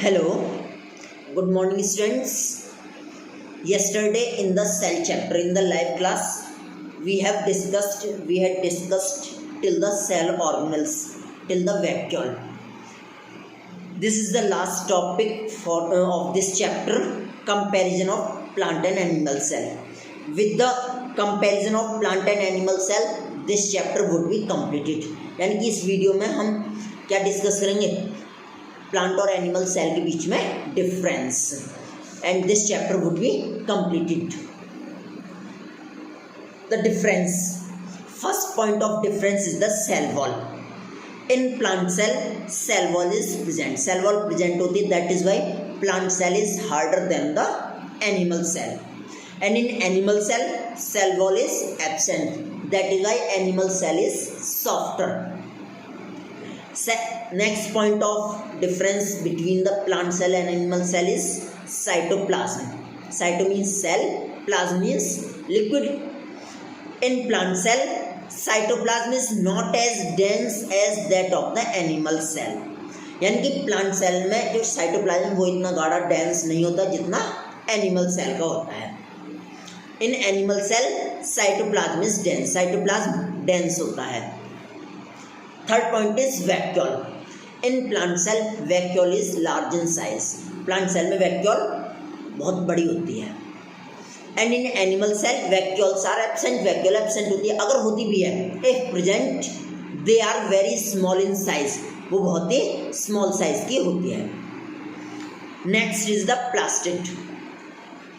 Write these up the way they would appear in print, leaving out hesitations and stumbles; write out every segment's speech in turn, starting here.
Hello, good morning students. Yesterday in the cell chapter in the live class we had discussed till the cell organelles, till the vacuole. This is the last topic of this chapter, comparison of plant and animal cell. With the comparison of plant and animal cell, this chapter would be completed. यानी कि इस video में हम क्या discuss करेंगे, plant और animal cell के बीच में difference, and this chapter would be completed. The difference, first point of difference is the cell wall. In plant cell wall is present. Cell wall present होती है, that is why plant cell is harder than the animal cell. And in animal cell wall is absent, that is why animal cell is softer. Next point of difference between the plant cell and animal cell is cytoplasm. Cyto means cell, plasm means liquid. In plant cell, cytoplasm is not as dense as that of the animal cell. यानी कि plant cell में जो cytoplasm वो इतना गाढ़ा dense नहीं होता जितना एनिमल सेल का होता है. In animal cell cytoplasm is dense, cytoplasm dense होता है. Third point is vacuole. In plant cell, vacuole is large in size. Plant cell में vacuole बहुत बड़ी होती है. And in animal cell, vacuoles are absent. Vacuole absent होती है. अगर होती भी है, if present, they are very small in size. वो बहुत ही small size की होती है. Next is the plastid.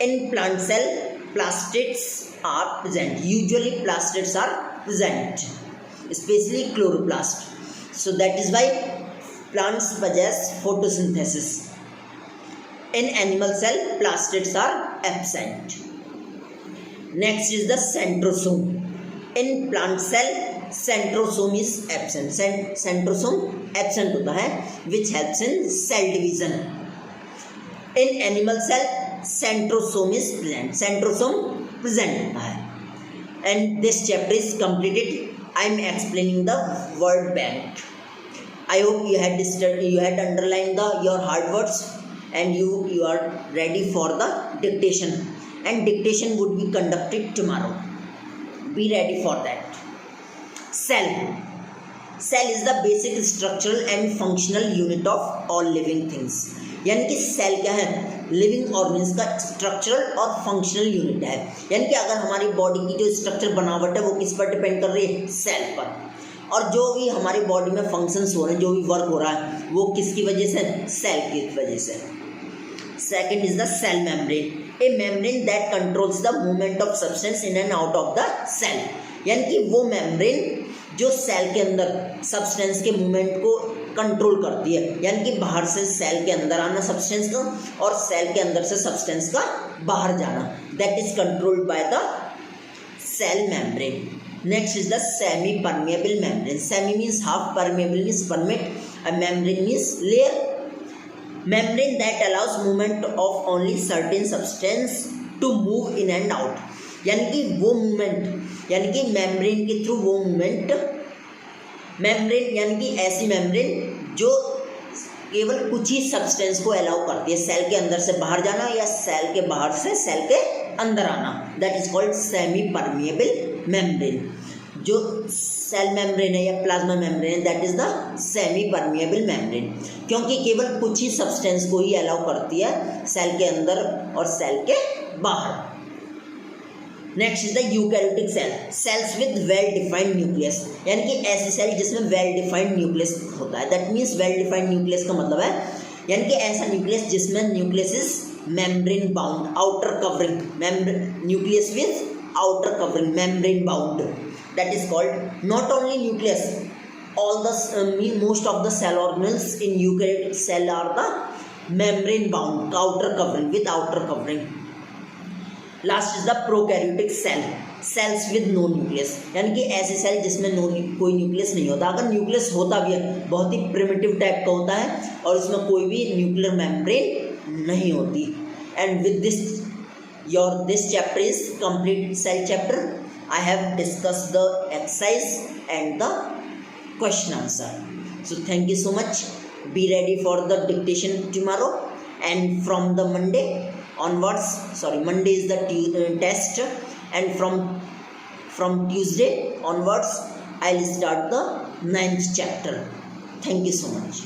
In plant cell, plastids are present. Usually plastids are present, especially chloroplast. So that is why plants possess photosynthesis. In animal cell, plastids are absent. Next is the centrosome. In plant cell, centrosome is absent. Centrosome absent होता है, which helps in cell division. In animal cell, centrosome is present. Centrosome present होता है. And this chapter is completed. I am explaining the word bank. I hope you had underlined your hard words and you are ready for the dictation. And dictation would be conducted tomorrow. Be ready for that. Cell. Cell is the basic structural and functional unit of all living things. यानी कि cell क्या है, living organism का structural और functional unit है. यानी कि अगर हमारी बॉडी की जो स्ट्रक्चर बनावट है वो किस पर डिपेंड कर रही है, सेल पर. और जो भी हमारी बॉडी में फंक्शंस हो रहे हैं, जो भी वर्क हो रहा है, वो किसकी वजह से, सेल की वजह से. Second is the cell membrane. A membrane that controls the movement of substance in and out of the cell. यानी कि वो मेम्ब्रेन जो सेल के अंदर सब्सटेंस के मूवमेंट को कंट्रोल करती है. यानी कि बाहर से सेल के अंदर आना सब्सटेंस का और सेल के अंदर से सब्सटेंस का बाहर जाना, that is controlled by the cell membrane. Next is the semi permeable membrane. Semi means half, permeable means permit, and membrane means layer. Membrane that allows movement of only certain substance to move in and out. यानी कि वो movement, यानी कि membrane के through वो movement, membrane यानी कि ऐसी मेम्ब्रेन जो केवल कुछ ही सब्सटेंस को अलाउ करती है, सेल के अंदर से बाहर जाना या सेल के बाहर से सेल के अंदर आना, that is called semi permeable membrane. जो सेल मेम्ब्रेन है या प्लाज्मा मेम्ब्रेन है, that is the semi permeable membrane, क्योंकि केवल कुछ ही सब्सटेंस को ही अलाउ करती है सेल के अंदर और सेल के बाहर. Next is the eukaryotic cell. Cells with well defined nucleus. यानी कि ऐसी सेल जिसमें वेल डिफाइंड न्यूक्लियस होता है. That means well defined nucleus का मतलब है यानी कि ऐसा न्यूक्लियस जिसमें nucleus is membrane bound, outer covering, nucleus with outer covering, membrane bound, that is called not only nucleus, all the most of the cell organelles in eukaryotic cell are the membrane bound, outer covering, with outer covering. Last is the prokaryotic cell. Cells with no nucleus. यानी कि ऐसे cell जिसमें कोई nucleus नहीं होता. अगर nucleus होता भी है, बहुत ही प्रिमिटिव टाइप का होता है और इसमें कोई भी न्यूक्लियर मेम्ब्रेन नहीं होती. And with this chapter is complete cell chapter. I have discussed the exercise and the question answer. So thank you so much. be ready for the dictation tomorrow, and from the Monday onwards, Monday is the test, and from Tuesday onwards I'll start the 9th chapter. Thank you so much.